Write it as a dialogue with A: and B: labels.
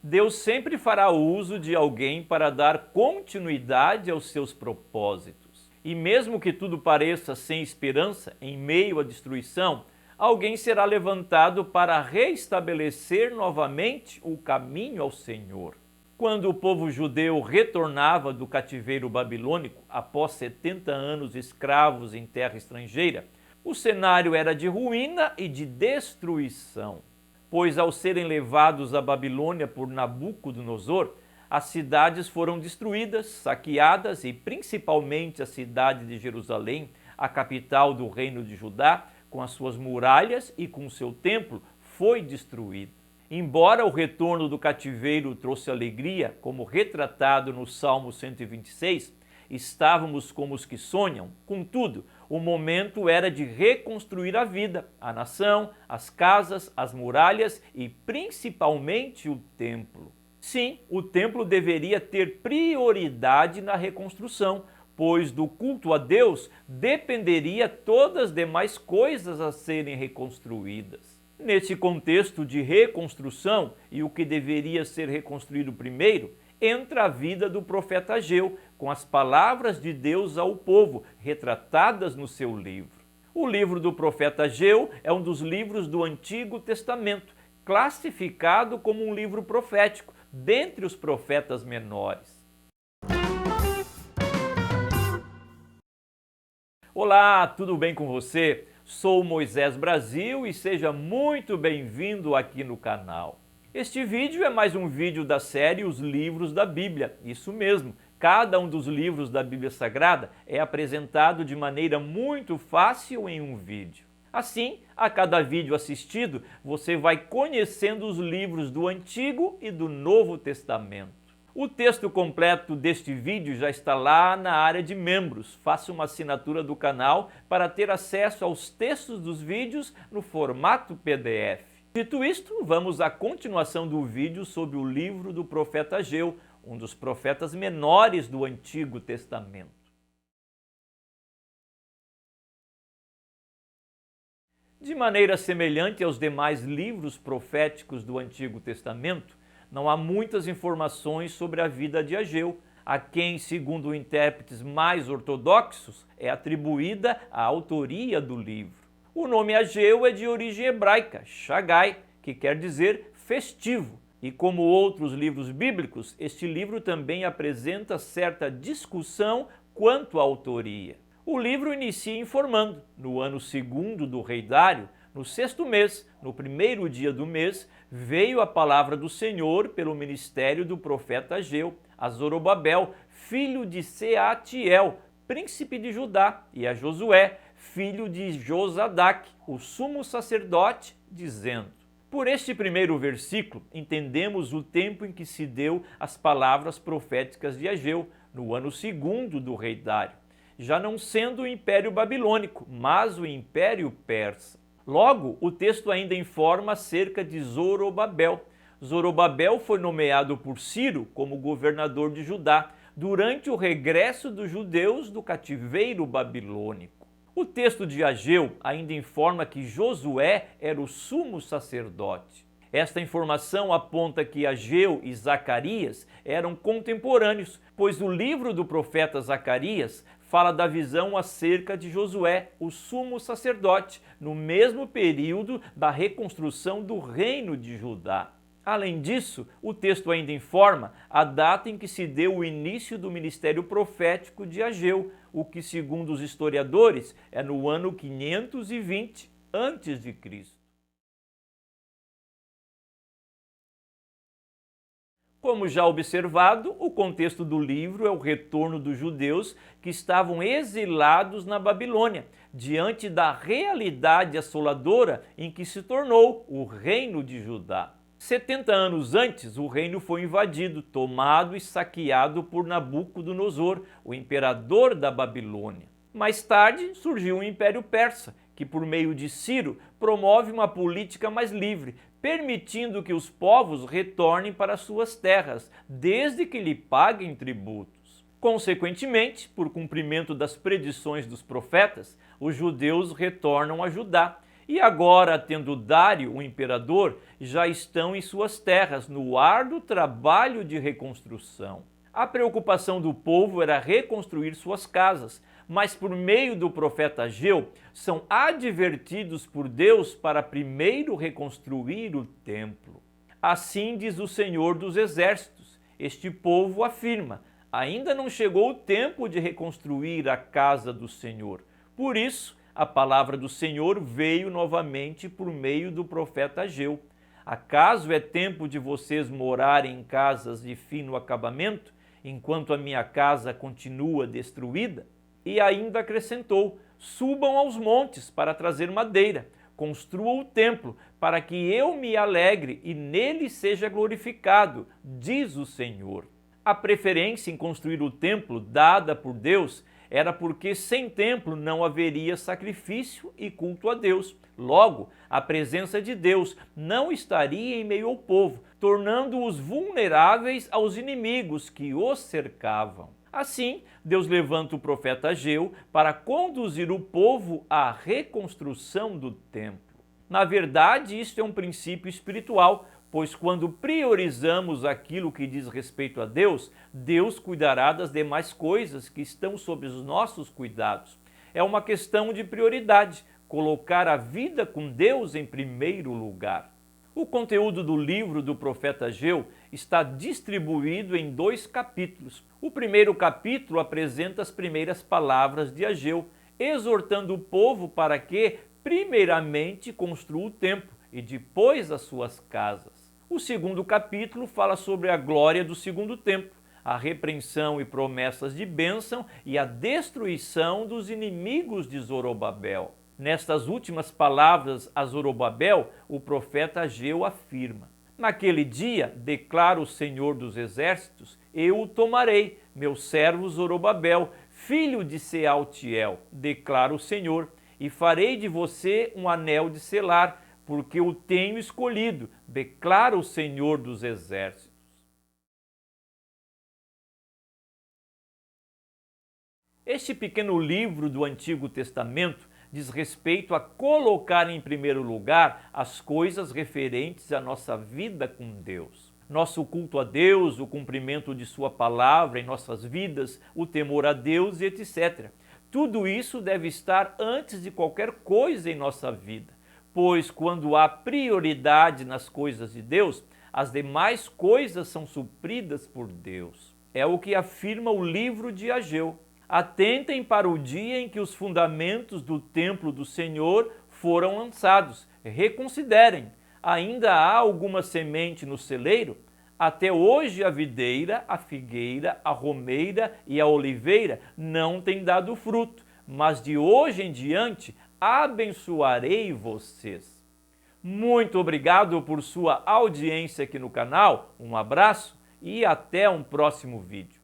A: Deus sempre fará uso de alguém para dar continuidade aos seus propósitos. E mesmo que tudo pareça sem esperança, em meio à destruição, alguém será levantado para reestabelecer novamente o caminho ao Senhor. Quando o povo judeu retornava do cativeiro babilônico, após 70 anos escravos em terra estrangeira, o cenário era de ruína e de destruição, pois ao serem levados à Babilônia por Nabucodonosor, as cidades foram destruídas, saqueadas e principalmente a cidade de Jerusalém, a capital do reino de Judá, com as suas muralhas e com o seu templo, foi destruída. Embora o retorno do cativeiro trouxe alegria, como retratado no Salmo 126, estávamos como os que sonham. Contudo, o momento era de reconstruir a vida, a nação, as casas, as muralhas e principalmente o templo. Sim, o templo deveria ter prioridade na reconstrução, pois do culto a Deus dependeria todas as demais coisas a serem reconstruídas. Nesse contexto de reconstrução, e o que deveria ser reconstruído primeiro, entra a vida do profeta Ageu, com as palavras de Deus ao povo, retratadas no seu livro. O livro do profeta Ageu é um dos livros do Antigo Testamento, classificado como um livro profético, dentre os profetas menores. Olá, tudo bem com você? Sou Moisés Brasil e seja muito bem-vindo aqui no canal. Este vídeo é mais um vídeo da série Os Livros da Bíblia. Isso mesmo, cada um dos livros da Bíblia Sagrada é apresentado de maneira muito fácil em um vídeo. Assim, a cada vídeo assistido, você vai conhecendo os livros do Antigo e do Novo Testamento. O texto completo deste vídeo já está lá na área de membros. Faça uma assinatura do canal para ter acesso aos textos dos vídeos no formato PDF. Dito isto, vamos à continuação do vídeo sobre o livro do profeta Ageu, um dos profetas menores do Antigo Testamento. De maneira semelhante aos demais livros proféticos do Antigo Testamento, não há muitas informações sobre a vida de Ageu, a quem, segundo intérpretes mais ortodoxos, é atribuída a autoria do livro. O nome Ageu é de origem hebraica, Shagai, que quer dizer festivo. E como outros livros bíblicos, este livro também apresenta certa discussão quanto à autoria. O livro inicia informando, no ano segundo do rei Dário, no sexto mês, no primeiro dia do mês, veio a palavra do Senhor pelo ministério do profeta Ageu, a Zorobabel, filho de Seatiel, príncipe de Judá, e a Josué, filho de Josadaque, o sumo sacerdote, dizendo: Por este primeiro versículo, entendemos o tempo em que se deu as palavras proféticas de Ageu, no ano segundo do rei Dário, já não sendo o Império Babilônico, mas o Império Persa. Logo, o texto ainda informa acerca de Zorobabel. Zorobabel foi nomeado por Ciro como governador de Judá durante o regresso dos judeus do cativeiro babilônico. O texto de Ageu ainda informa que Josué era o sumo sacerdote. Esta informação aponta que Ageu e Zacarias eram contemporâneos, pois o livro do profeta Zacarias fala da visão acerca de Josué, o sumo sacerdote, no mesmo período da reconstrução do reino de Judá. Além disso, o texto ainda informa a data em que se deu o início do ministério profético de Ageu, o que, segundo os historiadores, é no ano 520 a.C. Como já observado, o contexto do livro é o retorno dos judeus que estavam exilados na Babilônia, diante da realidade assoladora em que se tornou o reino de Judá. 70 anos antes, o reino foi invadido, tomado e saqueado por Nabucodonosor, o imperador da Babilônia. Mais tarde, surgiu o Império Persa, que por meio de Ciro promove uma política mais livre, permitindo que os povos retornem para suas terras, desde que lhe paguem tributos. Consequentemente, por cumprimento das predições dos profetas, os judeus retornam a Judá, E agora, tendo Dário, o imperador, já estão em suas terras, no árduo trabalho de reconstrução. A preocupação do povo era reconstruir suas casas, mas por meio do profeta Ageu, são advertidos por Deus para primeiro reconstruir o templo. Assim diz o Senhor dos Exércitos. Este povo afirma: ainda não chegou o tempo de reconstruir a casa do Senhor. Por isso, a palavra do Senhor veio novamente por meio do profeta Ageu. Acaso é tempo de vocês morarem em casas de fino acabamento, enquanto a minha casa continua destruída? E ainda acrescentou: subam aos montes para trazer madeira, construam o templo, para que eu me alegre e nele seja glorificado, diz o Senhor. A preferência em construir o templo dada por Deus era porque sem templo não haveria sacrifício e culto a Deus. Logo, a presença de Deus não estaria em meio ao povo, tornando-os vulneráveis aos inimigos que os cercavam. Assim, Deus levanta o profeta Ageu para conduzir o povo à reconstrução do templo. Na verdade, isto é um princípio espiritual, pois quando priorizamos aquilo que diz respeito a Deus, Deus cuidará das demais coisas que estão sob os nossos cuidados. É uma questão de prioridade, colocar a vida com Deus em primeiro lugar. O conteúdo do livro do profeta Ageu está distribuído em 2 capítulos. O primeiro capítulo apresenta as primeiras palavras de Ageu, exortando o povo para que, primeiramente, construa o templo e depois as suas casas. O segundo capítulo fala sobre a glória do segundo templo, a repreensão e promessas de bênção e a destruição dos inimigos de Zorobabel. Nestas últimas palavras a Zorobabel, o profeta Ageu afirma: naquele dia, declara o Senhor dos Exércitos, eu o tomarei, meu servo Zorobabel, filho de Sealtiel, declara o Senhor, e farei de você um anel de selar, porque o tenho escolhido, declara o Senhor dos Exércitos. Este pequeno livro do Antigo Testamento diz respeito a colocar em primeiro lugar as coisas referentes à nossa vida com Deus. Nosso culto a Deus, o cumprimento de sua palavra em nossas vidas, o temor a Deus e etc. Tudo isso deve estar antes de qualquer coisa em nossa vida, pois quando há prioridade nas coisas de Deus, as demais coisas são supridas por Deus. É o que afirma o livro de Ageu. Atentem para o dia em que os fundamentos do templo do Senhor foram lançados. Reconsiderem. Ainda há alguma semente no celeiro? Até hoje a videira, a figueira, a romeira e a oliveira não têm dado fruto, mas de hoje em diante abençoarei vocês. Muito obrigado por sua audiência aqui no canal, um abraço e até um próximo vídeo.